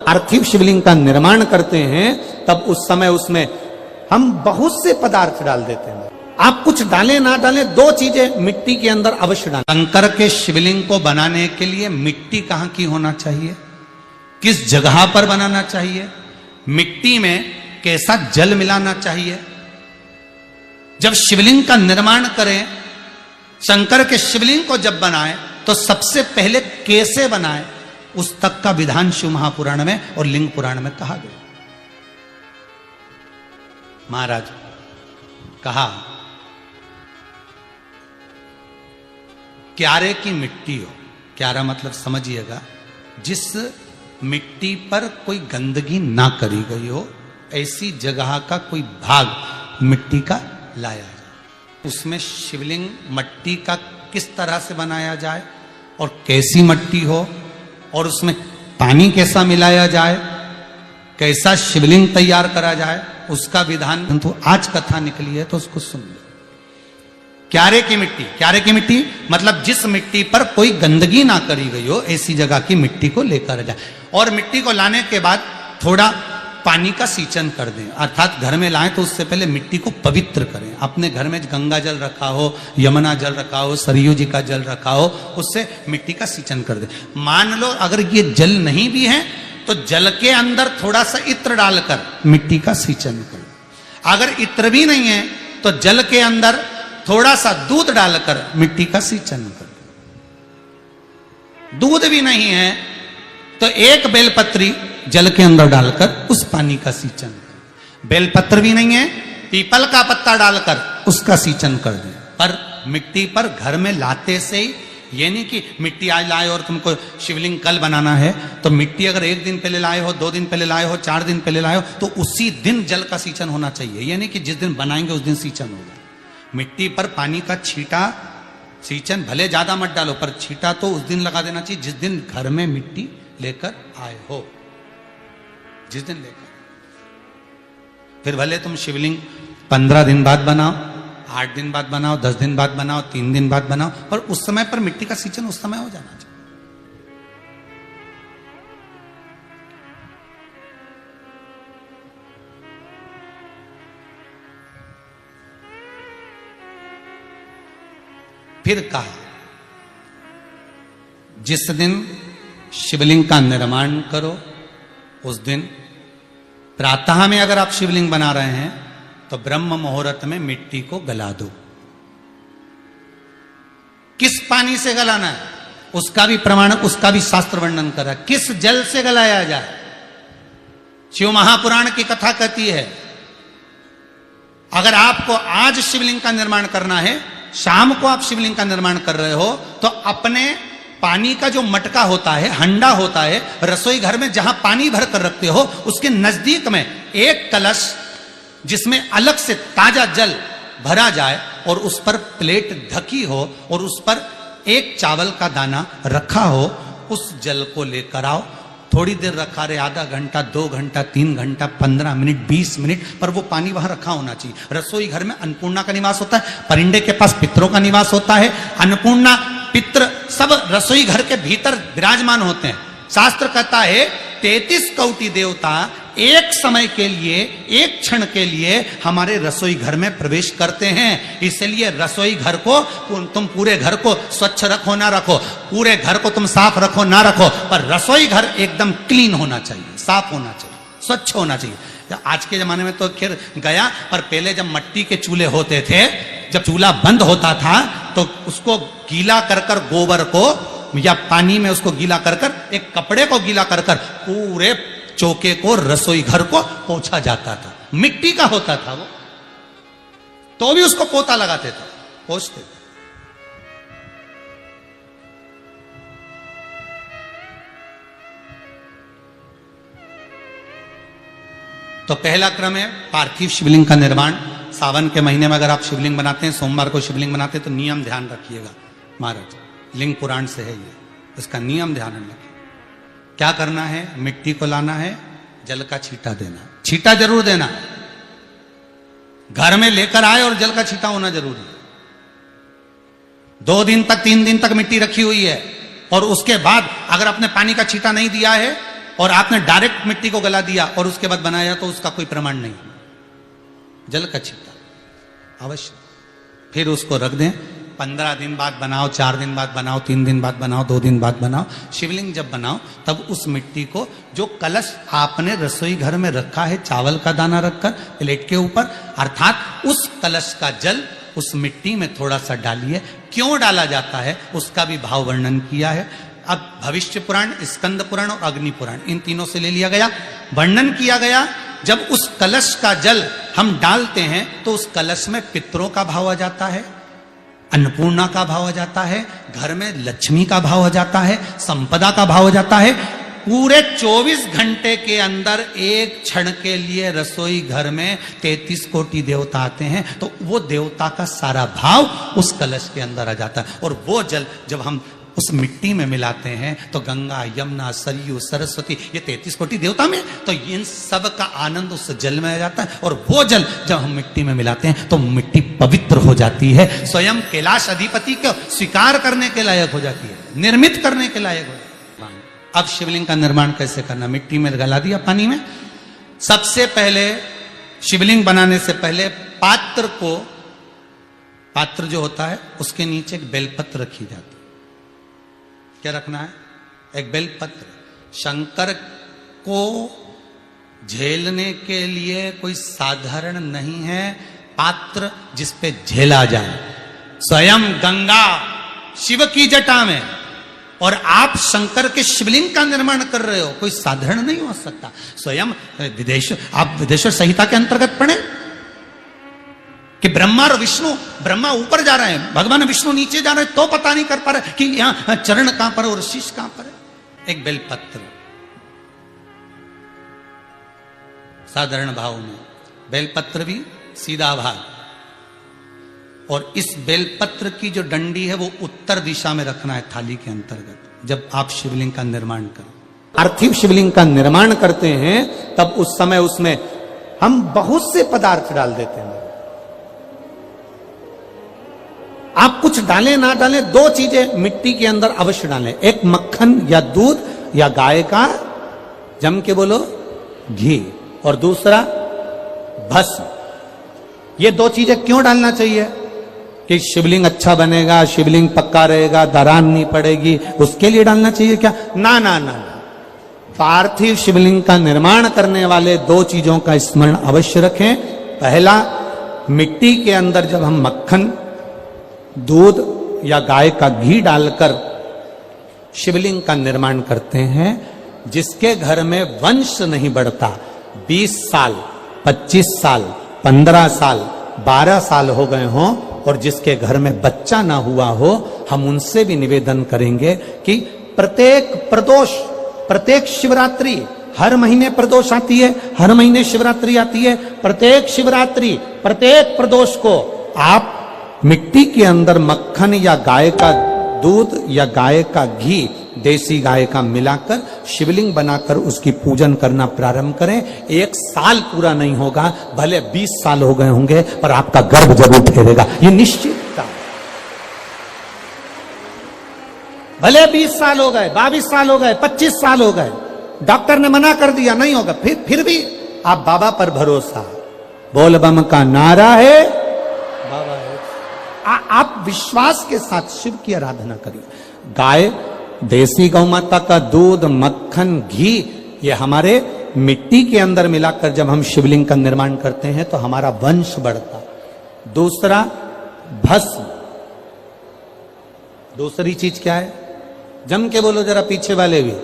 पार्थिव शिवलिंग का निर्माण करते हैं तब उस समय उसमें हम बहुत से पदार्थ डाल देते हैं। आप कुछ डालें ना डालें, दो चीजें मिट्टी के अंदर अवश्य डालें। शंकर के शिवलिंग को बनाने के लिए मिट्टी कहां की होना चाहिए, किस जगह पर बनाना चाहिए, मिट्टी में कैसा जल मिलाना चाहिए। जब शिवलिंग का निर्माण करें, शंकर के शिवलिंग को जब बनाएं तो सबसे पहले कैसे बनाएं, उस तक का विधान शिव महापुराण में और लिंग पुराण में कहा गया। महाराज कहा क्यारे की मिट्टी हो, क्यारा मतलब समझिएगा जिस मिट्टी पर कोई गंदगी ना करी गई हो, ऐसी जगह का कोई भाग मिट्टी का लाया जाए। उसमें शिवलिंग मट्टी का किस तरह से बनाया जाए और कैसी मट्टी हो और उसमें पानी कैसा मिलाया जाए, कैसा शिवलिंग तैयार करा जाए, उसका विधान तो आज कथा निकली है तो उसको सुन लो। क्यारे की मिट्टी, क्यारे की मिट्टी मतलब जिस मिट्टी पर कोई गंदगी ना करी गई हो, ऐसी जगह की मिट्टी को लेकर जाए। और मिट्टी को लाने के बाद थोड़ा पानी का सींचन कर दें, अर्थात घर में लाएं तो उससे पहले मिट्टी को पवित्र करें। अपने घर में गंगा जल रखा हो, यमुना जल रखा हो, सरयू जी का जल रखा हो, उससे मिट्टी का सींचन कर दें। मान लो अगर ये जल नहीं भी है तो जल के अंदर थोड़ा सा इत्र डालकर मिट्टी का सींचन करें। अगर इत्र भी नहीं है तो जल के अंदर थोड़ा सा दूध डालकर मिट्टी का सींचन करें। दूध भी नहीं है तो एक बेलपत्री जल के अंदर डालकर उस पानी का सींचन करें। बेलपत्र भी नहीं है, पीपल का पत्ता डालकर उसका सींचन कर दें। पर मिट्टी पर घर में लाते से ही, ये नहीं कि मिट्टी आज लाए और तुमको शिवलिंग कल बनाना है तो मिट्टी अगर एक दिन पहले लाए हो, 2 दिन पहले लाए हो, 4 दिन पहले लाए हो तो उसी दिन जल का सींचन होना चाहिए। ये नहीं कि जिस दिन बनाएंगे उस दिन सींचन होगा। मिट्टी पर पानी का छींटा, सींचन भले ज्यादा मत डालो पर छींटा तो उस दिन लगा देना चाहिए जिस दिन घर में मिट्टी लेकर आए हो, जिस दिन लेकर। फिर भले तुम शिवलिंग 15 दिन बाद बनाओ, 8 दिन बाद बनाओ, 10 दिन बाद बनाओ, 3 दिन बाद बनाओ, पर उस समय पर मिट्टी का सींचन उस समय हो जाना चाहिए। फिर कहा जिस दिन शिवलिंग का निर्माण करो उस दिन प्रातः में अगर आप शिवलिंग बना रहे हैं तो ब्रह्म मुहूर्त में मिट्टी को गला दो। किस पानी से गलाना है उसका भी प्रमाण, उसका भी शास्त्र वर्णन कर रहा है। किस जल से गलाया जाए, शिव महापुराण की कथा कहती है अगर आपको आज शिवलिंग का निर्माण करना है, शाम को आप शिवलिंग का निर्माण कर रहे हो तो अपने पानी का जो मटका होता है, हंडा होता है, रसोई घर में जहां पानी भर कर रखते हो उसके नजदीक में एक कलश जिसमें अलग से ताजा जल भरा जाए और उस पर प्लेट ढकी हो और उस पर एक चावल का दाना रखा हो, उस जल को लेकर आओ। थोड़ी देर रखा रहे, आधा घंटा, 2 घंटा, 3 घंटा, 15 मिनट, 20 मिनट, पर वो पानी वहां रखा होना चाहिए। रसोई घर में अन्नपूर्णा का निवास होता है, परिंदे के पास पितरों का निवास होता है। अन्नपूर्णा, पित्र सब रसोई घर के भीतर विराजमान होते हैं। शास्त्र कहता है 33 कोटि देवता एक समय के लिए, एक क्षण के लिए हमारे रसोई घर में प्रवेश करते हैं। इसलिए रसोई घर को तुम पूरे घर को स्वच्छ रखो ना रखो, पूरे घर को तुम साफ रखो ना रखो, पर रसोई घर एकदम क्लीन होना चाहिए, साफ होना चाहिए, स्वच्छ होना चाहिए। आज के जमाने में तो खैर गया, पर पहले जब मट्टी के चूल्हे होते थे, जब चूल्हा बंद होता था तो उसको गीला कर कर, गोबर को या पानी में उसको गीला कर कर, एक कपड़े को गीला कर कर पूरे चौके को, रसोई घर को पोंछा जाता था। मिट्टी का होता था वो, तो भी उसको पोता लगाते थे, पोंछते थे। तो पहला क्रम है पार्थिव शिवलिंग का निर्माण। सावन के महीने में अगर आप शिवलिंग बनाते हैं, सोमवार को शिवलिंग बनाते हैं तो नियम ध्यान रखिएगा महाराज, लिंग पुराण से है ये, इसका नियम ध्यान रखिए। क्या करना है, मिट्टी को लाना है, जल का छींटा देना, छींटा जरूर देना, घर में लेकर आए और जल का छींटा होना जरूरी है। 2 दिन तक, 3 दिन तक मिट्टी रखी हुई है और उसके बाद अगर आपने पानी का छींटा नहीं दिया है और आपने डायरेक्ट मिट्टी को गला दिया और उसके बाद बनाया तो उसका कोई प्रमाण नहीं। जल का छिट्टा अवश्य, फिर उसको रख दें। 15 दिन बाद बनाओ, 4 दिन बाद बनाओ, 3 दिन बाद बनाओ, 2 दिन बाद बनाओ। शिवलिंग जब बनाओ तब उस मिट्टी को, जो कलश आपने रसोई घर में रखा है चावल का दाना रखकर प्लेट के ऊपर, अर्थात उस कलश का जल उस मिट्टी में थोड़ा सा डालिए। क्यों डाला जाता है उसका भी भाव वर्णन किया है। अब भविष्य पुराण, स्कंद पुराण और अग्नि पुराण, इन तीनों से ले लिया गया। वर्णन किया गया जब उस कलश का जल हम डालते हैं तो उस कलश में पितरों का भाव आ जाता है, अन्नपूर्णा का भाव आ जाता है, घर में लक्ष्मी का भाव आ जाता है, संपदा का भाव आ जाता है। पूरे 24 घंटे के अंदर एक क्षण के लिए रसोई घर में 33 कोटि देवता आते हैं, तो वो देवता का सारा भाव उस कलश के अंदर आ जाता है। और वो जल जब हम उस मिट्टी में मिलाते हैं तो गंगा, यमुना, सरयू, सरस्वती, ये 33 कोटि देवता में, तो इन सब का आनंद उस जल में आ जाता है। और वो जल जब हम मिट्टी में मिलाते हैं तो मिट्टी पवित्र हो जाती है, स्वयं कैलाश अधिपति को स्वीकार करने के लायक हो जाती है, निर्मित करने के लायक हो जाती है। अब शिवलिंग का निर्माण कैसे करना? मिट्टी में गला दिया पानी में। सबसे पहले शिवलिंग बनाने से पहले पात्र जो होता है उसके नीचे एक बेलपत्र रखी जाती है। क्या रखना है? एक बेलपत्र। शंकर को झेलने के लिए कोई साधारण नहीं है पात्र जिसपे झेला जाए। स्वयं गंगा शिव की जटा में, और आप शंकर के शिवलिंग का निर्माण कर रहे हो, कोई साधारण नहीं हो सकता। स्वयं आप विदेश्वर संहिता के अंतर्गत पढ़े कि ब्रह्मा और विष्णु, ब्रह्मा ऊपर जा रहे हैं, भगवान विष्णु नीचे जा रहे हैं, तो पता नहीं कर पा रहे कि यहां चरण कहां पर और शीश कहां पर है। एक बेलपत्र, साधारण भाव में बेलपत्र भी सीधा भाग, और इस बेलपत्र की जो डंडी है वो उत्तर दिशा में रखना है थाली के अंतर्गत जब आप शिवलिंग का निर्माण करें। पार्थिव शिवलिंग का निर्माण करते हैं तब उस समय उसमें हम बहुत से पदार्थ डाल देते हैं। आप कुछ डालें ना डालें, 2 चीजें मिट्टी के अंदर अवश्य डालें। एक मक्खन या दूध या गाय का, जम के बोलो, घी, और दूसरा भस्म। ये 2 चीजें क्यों डालना चाहिए? कि शिवलिंग अच्छा बनेगा, शिवलिंग पक्का रहेगा, दरार नहीं पड़ेगी, उसके लिए डालना चाहिए क्या? ना ना ना, पार्थिव शिवलिंग का निर्माण करने वाले 2 चीजों का स्मरण अवश्य रखें। पहला, मिट्टी के अंदर जब हम मक्खन, दूध या गाय का घी डालकर शिवलिंग का निर्माण करते हैं, जिसके घर में वंश नहीं बढ़ता, 20 साल, 25 साल, 15 साल, 12 साल हो गए हों, और जिसके घर में बच्चा ना हुआ हो, हम उनसे भी निवेदन करेंगे कि प्रत्येक प्रदोष, प्रत्येक शिवरात्रि, हर महीने प्रदोष आती है, हर महीने शिवरात्रि आती है, प्रत्येक शिवरात्रि, प्रत्येक प्रदोष को आप मिट्टी के अंदर मक्खन या गाय का दूध या गाय का घी, देसी गाय का मिलाकर शिवलिंग बनाकर उसकी पूजन करना प्रारंभ करें। 1 साल पूरा नहीं होगा, भले 20 साल हो गए होंगे, पर आपका गर्भ जरूर ठहरेगा, ये निश्चितता। भले 20 साल हो गए, 22 साल हो गए, 25 साल हो गए, डॉक्टर ने मना कर दिया नहीं होगा, फिर भी आप बाबा पर भरोसा, बोल बम का नारा है, बाबा है। आप विश्वास के साथ शिव की आराधना करिए। गाय, देसी गौ माता का दूध, मक्खन, घी, ये हमारे मिट्टी के अंदर मिलाकर जब हम शिवलिंग का निर्माण करते हैं तो हमारा वंश बढ़ता। दूसरा, भस्म। दूसरी चीज क्या है? जम के बोलो जरा पीछे वाले भी,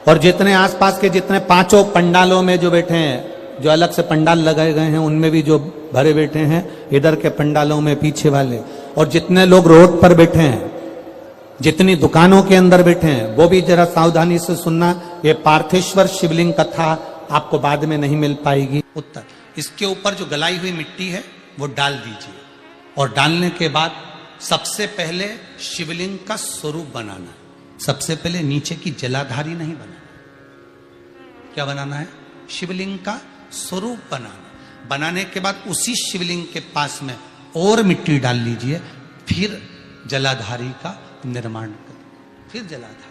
और जितने आसपास के जितने 5 पंडालों में जो बैठे हैं, जो अलग से पंडाल लगाए गए हैं उनमें भी जो भरे बैठे हैं, इधर के पंडालों में पीछे वाले, और जितने लोग रोड पर बैठे हैं, जितनी दुकानों के अंदर बैठे हैं, वो भी जरा सावधानी से सुनना। ये पार्थेश्वर शिवलिंग कथा आपको बाद में नहीं मिल पाएगी। उत्तर, इसके ऊपर जो गलाई हुई मिट्टी है वो डाल दीजिए, और डालने के बाद सबसे पहले शिवलिंग का स्वरूप बनाना। सबसे पहले नीचे की जलाधारी नहीं बनाना। क्या बनाना है? शिवलिंग का स्वरूप बनाना। बनाने के बाद उसी शिवलिंग के पास में और मिट्टी डाल लीजिए, फिर जलाधारी का निर्माण करें, फिर जलाधारी।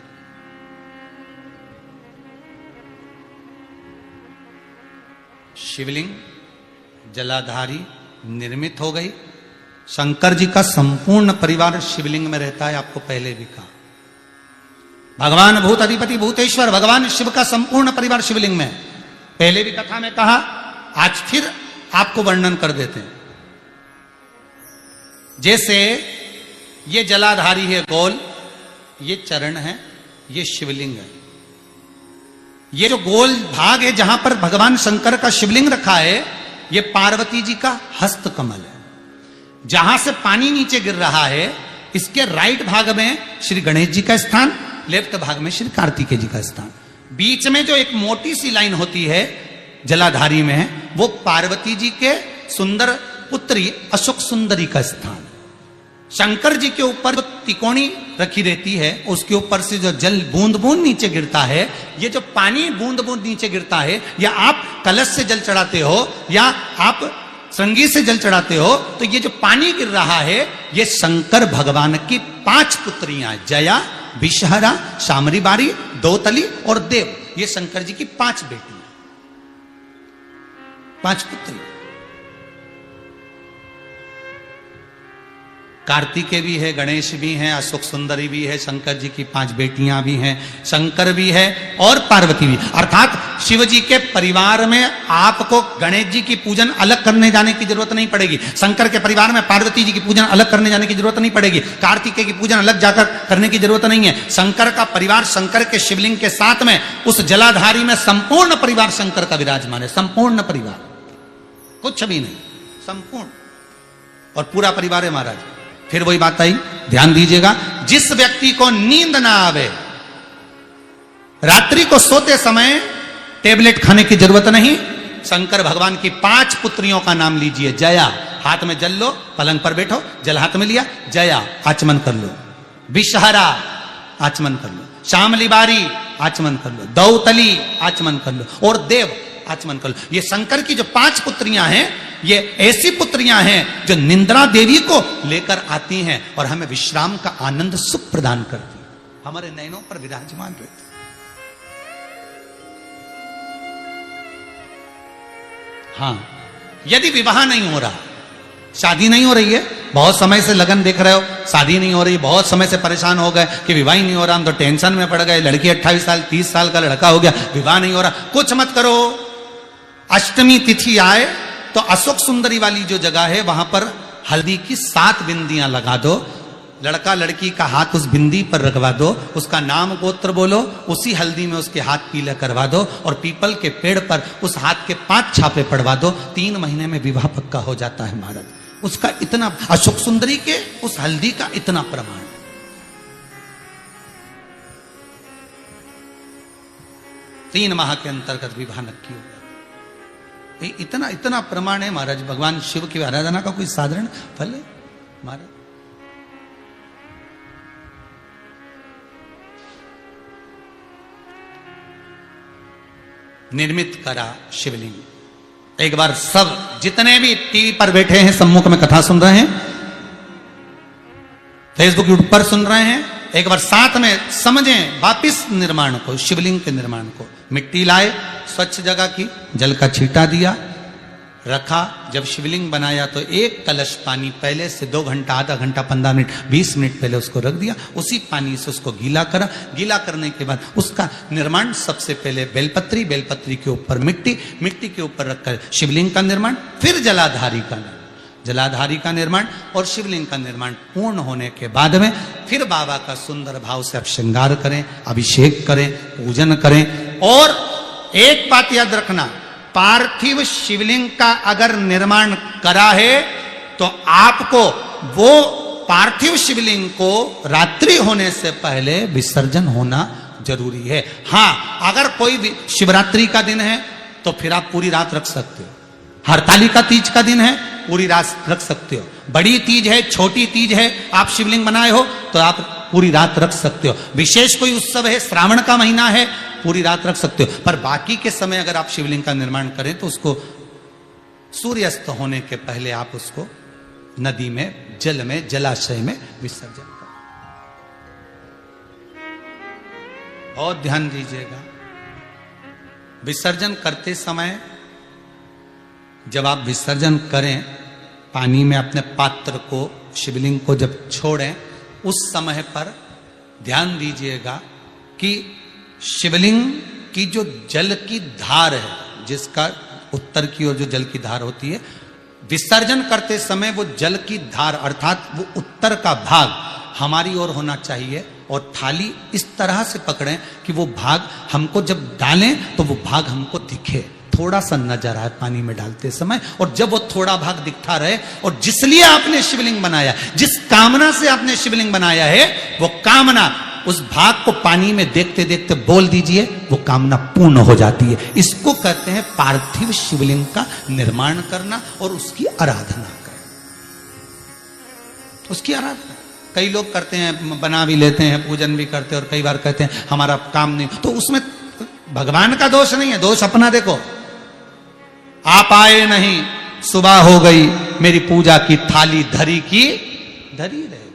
शिवलिंग जलाधारी निर्मित हो गई। शंकर जी का संपूर्ण परिवार शिवलिंग में रहता है, आपको पहले भी कहा। भगवान भूत अधिपति भूतेश्वर भगवान शिव का संपूर्ण परिवार शिवलिंग में है। पहले भी कथा में कहा, आज फिर आपको वर्णन कर देते हैं। जैसे ये जलाधारी है गोल, ये चरण है, ये शिवलिंग है। ये जो गोल भाग है जहां पर भगवान शंकर का शिवलिंग रखा है, ये पार्वती जी का हस्त कमल है। जहां से पानी नीचे गिर रहा है, इसके राइट भाग में श्री गणेश जी का स्थान, लेफ्ट भाग में श्री कार्तिकेय जी का स्थान। बीच में जो एक मोटी सी लाइन होती है जलाधारी में, वो पार्वती जी के सुंदर पुत्री अशोक सुंदरी का स्थान। शंकर जी के ऊपर जो तिकोनी रखी रहती है, उसके ऊपर से जो जल बूंद बूंद नीचे गिरता है, ये जो पानी बूंद बूंद नीचे गिरता है, या आप कलश से जल चढ़ाते हो या आप श्रृंगी से जल चढ़ाते हो, तो ये जो पानी गिर रहा है, ये शंकर भगवान की 5 पुत्रियां, जया, विषहरा, शामरी बारी, दौतली और देव। ये शंकर जी की 5 बेटियां, 5 पुत्री। कार्तिकेय भी है, गणेश भी हैं, अशोक सुंदरी भी है, शंकर जी की 5 बेटियां भी हैं, शंकर भी है और पार्वती भी। अर्थात शिव जी के परिवार में आपको गणेश जी की पूजन अलग करने जाने की जरूरत नहीं पड़ेगी। शंकर के परिवार में पार्वती जी की पूजन अलग करने जाने की जरूरत नहीं पड़ेगी। कार्तिकेय की पूजन अलग जाकर करने की जरूरत नहीं है। शंकर का परिवार शंकर के शिवलिंग के साथ में उस जलाधारी में संपूर्ण परिवार शंकर का विराजमान है। संपूर्ण परिवार, कुछ भी नहीं, संपूर्ण और पूरा परिवार है महाराज। फिर वही बात आई, ध्यान दीजिएगा, जिस व्यक्ति को नींद ना आवे, रात्रि को सोते समय टेबलेट खाने की जरूरत नहीं। शंकर भगवान की 5 पुत्रियों का नाम लीजिए। जया, हाथ में जल लो, पलंग पर बैठो, जल हाथ में लिया, जया आचमन कर लो। विषहरा आचमन कर लो। शामली बारी आचमन कर लो। दौतली आचमन कर लो और देव आचमन कर लो। ये शंकर की जो 5 पुत्रियां हैं, ये ऐसी पुत्रियां हैं जो निंद्रा देवी को लेकर आती हैं और हमें विश्राम का आनंद सुख प्रदान करती हैं, हमारे नयनों पर विराजमान रहती। हाँ, यदि विवाह नहीं हो रहा, शादी नहीं हो रही है, बहुत समय से लगन देख रहे हो, शादी नहीं हो रही, बहुत समय से परेशान हो गए कि विवाह ही नहीं हो रहा, हम तो टेंशन में पड़ गए, लड़की 28 साल 30 साल का लड़का हो गया, विवाह नहीं हो रहा, कुछ मत करो। अष्टमी तिथि आए तो अशोक सुंदरी वाली जो जगह है, वहां पर हल्दी की 7 बिंदियां लगा दो, लड़का लड़की का हाथ उस बिंदी पर रखवा दो, उसका नाम गोत्र बोलो, उसी हल्दी में उसके हाथ पीला करवा दो और पीपल के पेड़ पर उस हाथ के 5 छापे पड़वा दो। 3 महीने में विवाह पक्का हो जाता है महाराज। उसका इतना, अशोक सुंदरी के उस हल्दी का इतना प्रमाण। 3 माह के अंतर्गत विवाह नक्की हो गया। इतना इतना प्रमाण है महाराज। भगवान शिव की आराधना का कोई साधारण फल है महाराज। निर्मित करा शिवलिंग। एक बार सब जितने भी टीवी पर बैठे हैं, सम्मुख में कथा सुन रहे हैं, फेसबुक यूट्यूब पर सुन रहे हैं, एक बार साथ में समझें वापिस निर्माण को, शिवलिंग के निर्माण को। मिट्टी लाए, स्वच्छ जगह की, जल का छींटा दिया, रखा। जब शिवलिंग बनाया तो 1 कलश पानी पहले से 2 घंटा, आधा घंटा, 15 मिनट, 20 मिनट पहले उसको रख दिया। उसी पानी से उसको गीला करा। गीला करने के बाद उसका निर्माण सबसे पहले बेलपत्री, बेलपत्री के ऊपर मिट्टी, मिट्टी के ऊपर रखकर शिवलिंग का निर्माण, फिर जलाधारी का निर्माण, जलाधारी का निर्माण और शिवलिंग का निर्माण पूर्ण होने के बाद में फिर बाबा का सुंदर भाव से आप श्रृंगार करें, अभिषेक करें, पूजन करें। और एक बात याद रखना, पार्थिव शिवलिंग का अगर निर्माण करा है तो आपको वो पार्थिव शिवलिंग को रात्रि होने से पहले विसर्जन होना जरूरी है। हां, अगर कोई शिवरात्रि का दिन है तो फिर आप पूरी रात रख सकते हो। हरतालिका तीज का दिन है, पूरी रात रख सकते हो। बड़ी तीज है, छोटी तीज है, आप शिवलिंग बनाए हो तो आप पूरी रात रख सकते हो। विशेष कोई उत्सव है, श्रावण का महीना है, पूरी रात रख सकते हो। पर बाकी के समय अगर आप शिवलिंग का निर्माण करें तो उसको सूर्यास्त होने के पहले आप उसको नदी में, जल में, जलाशय में विसर्जन करें। बहुत ध्यान दीजिएगा, विसर्जन करते समय जब आप विसर्जन करें पानी में अपने पात्र को, शिवलिंग को जब छोड़ें, उस समय पर ध्यान दीजिएगा कि शिवलिंग की जो जल की धार है, जिसका उत्तर की ओर जो जल की धार होती है, विसर्जन करते समय वो जल की धार अर्थात वो उत्तर का भाग हमारी ओर होना चाहिए और थाली इस तरह से पकड़ें कि वो भाग हमको जब डालें तो वो भाग हमको दिखे, थोड़ा सा नजर आए पानी में डालते समय। और जब वो थोड़ा भाग दिखता रहे, और जिसलिए आपने शिवलिंग बनाया, जिस कामना से आपने शिवलिंग बनाया है, वो कामना उस भाग को पानी में देखते देखते बोल दीजिए, वो कामना पूर्ण हो जाती है। इसको कहते हैं पार्थिव शिवलिंग का निर्माण करना और उसकी आराधना करना, उसकी आराधना। कई लोग करते हैं, बना भी लेते हैं, पूजन भी करते हैं, और कई बार कहते हैं हमारा काम नहीं, तो उसमें भगवान का दोष नहीं है, दोष अपना देखो। आप आए नहीं, सुबह हो गई, मेरी पूजा की थाली धरी की धरी रहे।